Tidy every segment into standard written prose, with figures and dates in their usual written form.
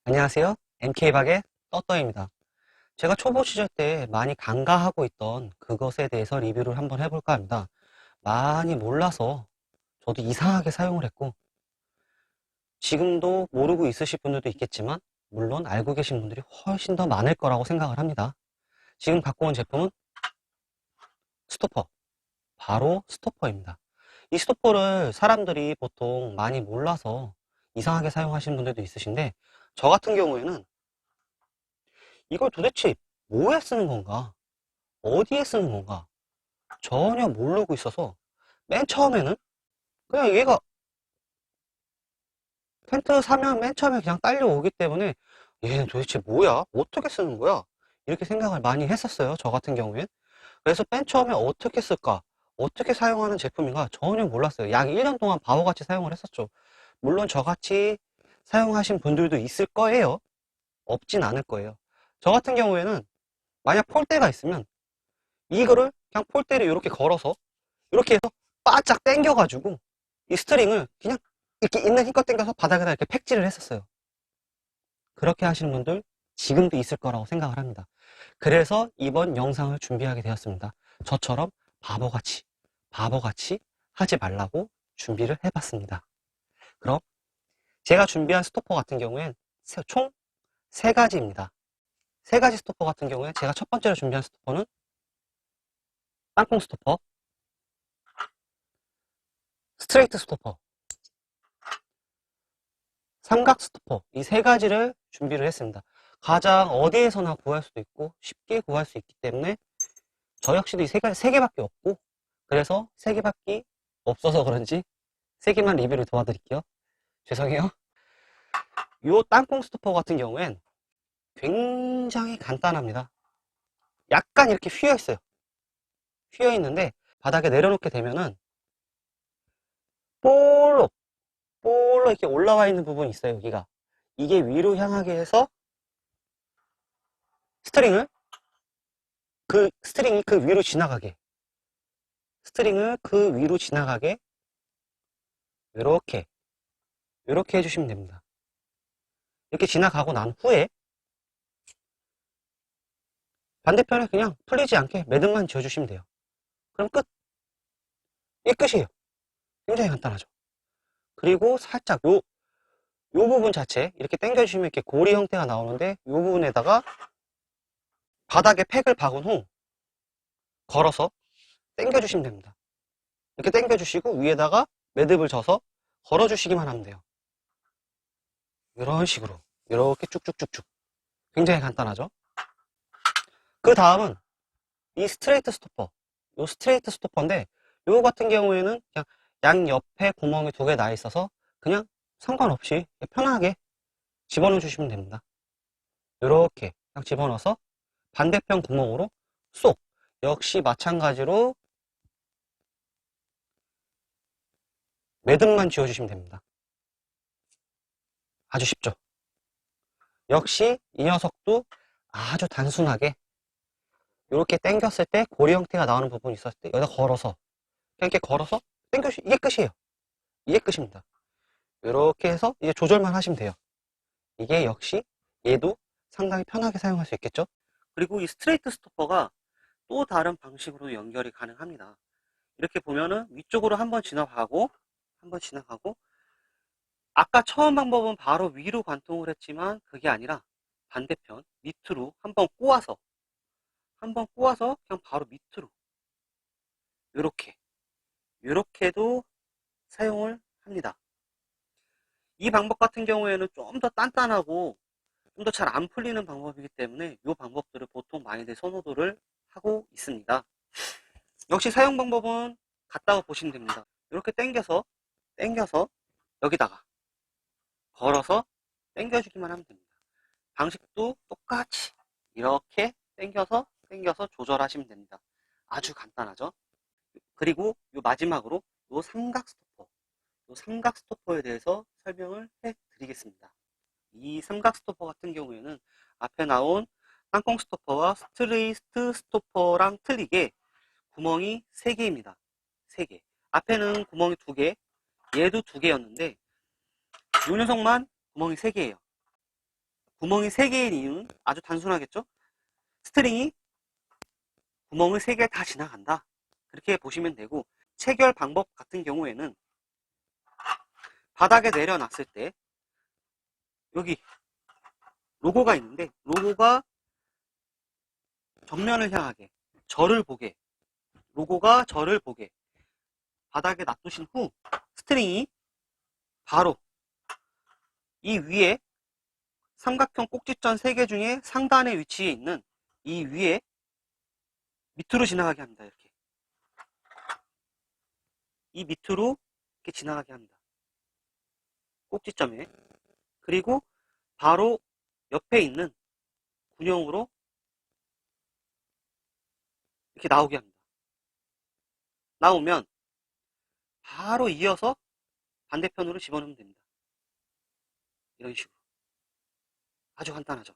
안녕하세요. MK박의 떠떠입니다. 제가 초보 시절 때 많이 간과하고 있던 그것에 대해서 리뷰를 한번 해볼까 합니다. 많이 몰라서 저도 이상하게 사용을 했고, 지금도 모르고 있으실 분들도 있겠지만, 물론 알고 계신 분들이 훨씬 더 많을 거라고 생각을 합니다. 지금 갖고 온 제품은 스토퍼, 바로 스토퍼입니다. 이 스토퍼를 사람들이 보통 많이 몰라서 이상하게 사용하시는 분들도 있으신데, 저 같은 경우에는 이걸 도대체 뭐에 쓰는 건가? 어디에 쓰는 건가? 전혀 모르고 있어서 맨 처음에는 그냥 얘가 텐트 사면 맨 처음에 그냥 딸려오기 때문에 얘는 도대체 뭐야? 어떻게 쓰는 거야? 이렇게 생각을 많이 했었어요. 저 같은 경우엔. 그래서 맨 처음에 어떻게 쓸까? 어떻게 사용하는 제품인가? 전혀 몰랐어요. 약 1년 동안 바보같이 사용을 했었죠. 물론 저같이 사용하신 분들도 있을 거예요. 없진 않을 거예요. 저 같은 경우에는 만약 폴대가 있으면 이거를 그냥 폴대를 이렇게 걸어서 이렇게 해서 바짝 당겨가지고 이 스트링을 그냥 이렇게 있는 힘껏 당겨서 바닥에다 이렇게 팩질을 했었어요. 그렇게 하시는 분들 지금도 있을 거라고 생각을 합니다. 그래서 이번 영상을 준비하게 되었습니다. 저처럼 바보같이 하지 말라고 준비를 해봤습니다. 그럼 제가 준비한 스토퍼 같은 경우엔 총 3가지입니다. 3가지 스토퍼 같은 경우에 제가 첫 번째로 준비한 스토퍼는 땅콩 스토퍼, 스트레이트 스토퍼, 삼각 스토퍼, 이 3가지를 준비를 했습니다. 가장 어디에서나 구할 수도 있고 쉽게 구할 수 있기 때문에 저 역시도 이 3개밖에 없고, 그래서 3개밖에 없어서 그런지 3개만 리뷰를 도와드릴게요. 죄송해요. 이 땅콩 스토퍼 같은 경우엔 굉장히 간단합니다. 약간 이렇게 휘어 있어요. 휘어 있는데 바닥에 내려놓게 되면은 볼록 이렇게 올라와 있는 부분이 있어요. 여기가 이게 위로 향하게 해서 스트링을 스트링이 그 위로 지나가게, 스트링을 그 위로 지나가게 이렇게 해주시면 됩니다. 이렇게 지나가고 난 후에 반대편에 그냥 풀리지 않게 매듭만 지어주시면 돼요. 그럼 끝. 이게 끝이에요. 굉장히 간단하죠. 그리고 살짝 요 부분 자체 이렇게 당겨주시면 이렇게 고리 형태가 나오는데, 요 부분에다가 바닥에 팩을 박은 후 걸어서 당겨주시면 됩니다. 이렇게 당겨주시고 위에다가 매듭을 져서 걸어주시기만 하면 돼요. 이런 식으로 이렇게 쭉쭉쭉쭉. 굉장히 간단하죠. 그 다음은 이 스트레이트 스토퍼. 요 스트레이트 스토퍼인데, 요거 같은 경우에는 그냥 양 옆에 구멍이 2개 나 있어서 그냥 상관없이 편하게 집어넣어 주시면 됩니다. 이렇게 그냥 집어넣어서 반대편 구멍으로 쏙. 역시 마찬가지로 매듭만 지어주시면 됩니다. 아주 쉽죠. 역시 이 녀석도 아주 단순하게 이렇게 당겼을 때 고리 형태가 나오는 부분이 있었을 때 여기다 걸어서 그냥 이렇게 걸어서 당겨주시, 이게 끝이에요. 이게 끝입니다. 이렇게 해서 이제 조절만 하시면 돼요. 이게 역시 얘도 상당히 편하게 사용할 수 있겠죠. 그리고 이 스트레이트 스토퍼가 또 다른 방식으로 연결이 가능합니다. 이렇게 보면은 위쪽으로 한번 지나가고 아까 처음 방법은 바로 위로 관통을 했지만 그게 아니라 반대편 밑으로 한번 꼬아서 그냥 바로 밑으로 이렇게도 사용을 합니다. 이 방법 같은 경우에는 좀 더 단단하고 좀 더 잘 안 풀리는 방법이기 때문에 이 방법들을 보통 많이들 선호도를 하고 있습니다. 역시 사용 방법은 같다고 보시면 됩니다. 이렇게 당겨서 여기다가 걸어서 당겨주기만 하면 됩니다. 방식도 똑같이 이렇게 당겨서 조절하시면 됩니다. 아주 간단하죠. 그리고 요 마지막으로 요 삼각 스토퍼에 대해서 설명을 해 드리겠습니다. 이 삼각 스토퍼 같은 경우에는 앞에 나온 땅콩 스토퍼와 스트레이트 스토퍼랑 틀리게 구멍이 3개입니다. 3개. 앞에는 구멍이 2개, 얘도 2개였는데 요 녀석만 구멍이 3개예요. 구멍이 3개인 이유는 아주 단순하겠죠? 스트링이 구멍을 3개 다 지나간다. 그렇게 보시면 되고, 체결 방법 같은 경우에는 바닥에 내려놨을 때 여기 로고가 있는데, 로고가 정면을 향하게, 저를 보게, 로고가 저를 보게 바닥에 놔두신 후 스트링이 바로 이 위에 삼각형 꼭지점 3개 중에 상단에 위치해 있는 이 위에 밑으로 지나가게 합니다. 이렇게 이 밑으로 이렇게 지나가게 합니다. 꼭지점에. 그리고 바로 옆에 있는 군형으로 이렇게 나오게 합니다. 나오면 바로 이어서 반대편으로 집어넣으면 됩니다. 이런 식으로. 아주 간단하죠.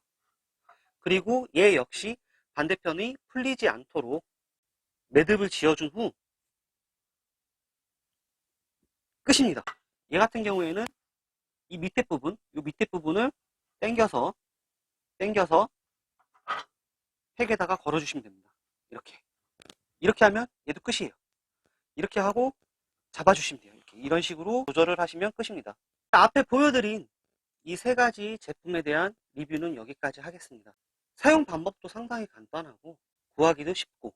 그리고 얘 역시 반대편이 풀리지 않도록 매듭을 지어준 후 끝입니다. 얘 같은 경우에는 이 밑에 부분, 이 밑에 부분을 당겨서 팩에다가 걸어주시면 됩니다. 이렇게 하면 얘도 끝이에요. 이렇게 하고 잡아주시면 돼요. 이런 식으로 조절을 하시면 끝입니다. 앞에 보여드린 이 3가지 제품에 대한 리뷰는 여기까지 하겠습니다. 사용 방법도 상당히 간단하고 구하기도 쉽고,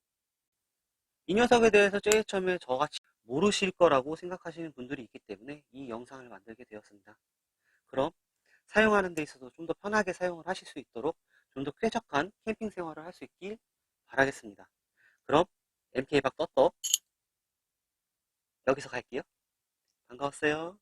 이 녀석에 대해서 제일 처음에 저같이 모르실 거라고 생각하시는 분들이 있기 때문에 이 영상을 만들게 되었습니다. 그럼 사용하는 데 있어서 좀 더 편하게 사용을 하실 수 있도록 좀 더 쾌적한 캠핑 생활을 할 수 있길 바라겠습니다. 그럼 MK박 떴떠 여기서 갈게요. 반가웠어요.